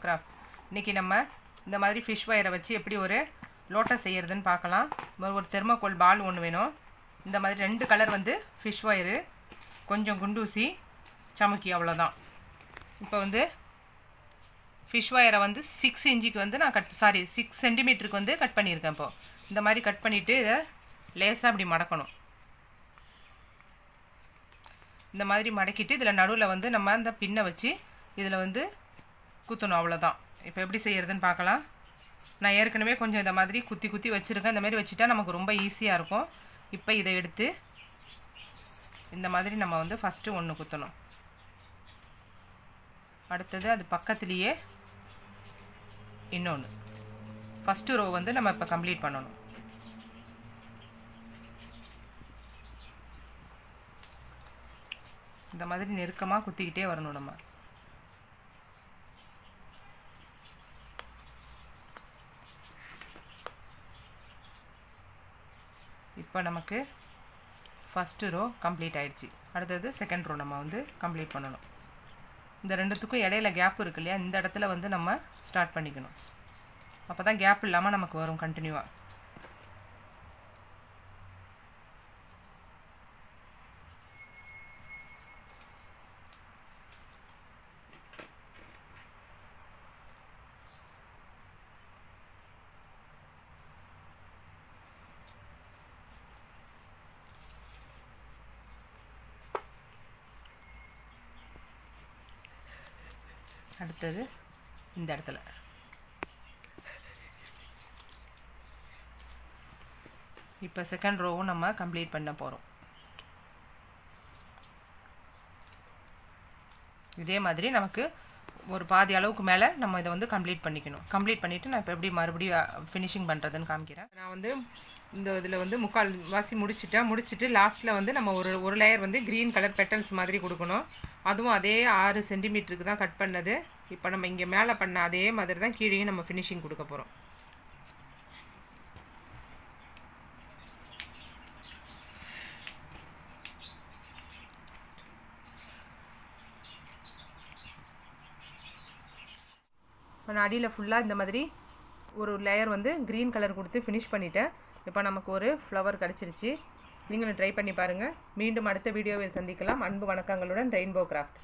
Craft. இன்றைக்கி நம்ம இந்த மாதிரி ஃபிஷ் ஒயரை வச்சு எப்படி ஒரு லோட்டஸ் செய்கிறதுன்னு பார்க்கலாம். ஒரு தெர்மோகோல் பால் ஒன்று வேணும். இந்த மாதிரி 2 கலர் வந்து ஃபிஷ் ஒயரு, கொஞ்சம் குண்டூசி, சமுக்கி, அவ்வளோதான். இப்போ வந்து ஃபிஷ் ஒயரை வந்து 6 இன்ச்சுக்கு வந்து நான் 6 சென்டிமீட்டருக்கு வந்து கட் பண்ணியிருக்கேன். இப்போது இந்த மாதிரி கட் பண்ணிவிட்டு இதை லேசாக அப்படி மடக்கணும். இந்த மாதிரி மடக்கிட்டு இதில் நடுவில் வந்து நம்ம அந்த பின்னை வச்சு இதில் வந்து குத்தணும், அவ்வளோதான். இப்போ எப்படி செய்கிறதுன்னு பார்க்கலாம். நான் ஏற்கனவே கொஞ்சம் இந்த மாதிரி குத்தி குத்தி வச்சுருக்கேன். இந்த மாதிரி வச்சுட்டா நமக்கு ரொம்ப ஈஸியாக இருக்கும். இப்போ இதை எடுத்து இந்த மாதிரி நம்ம வந்து ஃபஸ்ட்டு ஒன்று குத்தணும். அடுத்தது அது பக்கத்துலேயே இன்னொன்று. ஃபஸ்ட்டு ரோ வந்து நம்ம இப்போ கம்ப்ளீட் பண்ணணும். இந்த மாதிரி நெருக்கமாக குத்திக்கிட்டே வரணும் நம்ம. இப்போ நமக்கு ஃபஸ்ட்டு ரோ கம்ப்ளீட் ஆயிடுச்சு. அடுத்தது செகண்ட் ரோ நம்ம வந்து கம்ப்ளீட் பண்ணணும். இந்த ரெண்டுத்துக்கும் இடையில கேப் இருக்கு இல்லையா, இந்த இடத்துல வந்து நம்ம ஸ்டார்ட் பண்ணிக்கணும். அப்போ தான் கேப் இல்லாமல் நமக்கு வரும் கண்டினியூவாக. அடுத்தது இந்த இடத்துல இப்போ செகண்ட் ரோவும் நம்ம கம்ப்ளீட் பண்ண போகிறோம். இதே மாதிரி நமக்கு ஒரு பாதி அளவுக்கு மேலே நம்ம இதை வந்து கம்ப்ளீட் பண்ணிக்கணும். கம்ப்ளீட் பண்ணிவிட்டு நான் இப்போ எப்படி மறுபடியும் ஃபினிஷிங் பண்ணுறதுன்னு காமிக்கிறேன். நான் வந்து இந்த இதில் வந்து 3/4 வாசி முடிச்சுட்டு லாஸ்ட்டில் வந்து நம்ம ஒரு லேயர் வந்து க்ரீன் கலர் பெட்டல்ஸ் மாதிரி கொடுக்கணும். அதுவும் அதே 6 சென்டிமீட்டருக்கு தான் கட் பண்ணது. இப்போ நம்ம இங்கே மேலே பண்ண அதே மாதிரி தான் கீழேயும் நம்ம ஃபினிஷிங் கொடுக்க போகிறோம். இப்போ நான் அடியில் ஃபுல்லாக இந்த மாதிரி ஒரு லேயர் வந்து க்ரீன் கலர் கொடுத்து ஃபினிஷ் பண்ணிவிட்டேன். இப்போ நமக்கு ஒரு ஃப்ளவர் கிடச்சிருச்சு. நீங்களும் ட்ரை பண்ணி பாருங்கள். மீண்டும் அடுத்த வீடியோவில் சந்திக்கலாம். அன்பு வணக்கங்களுடன் ரெயின்போ கிராஃப்ட்.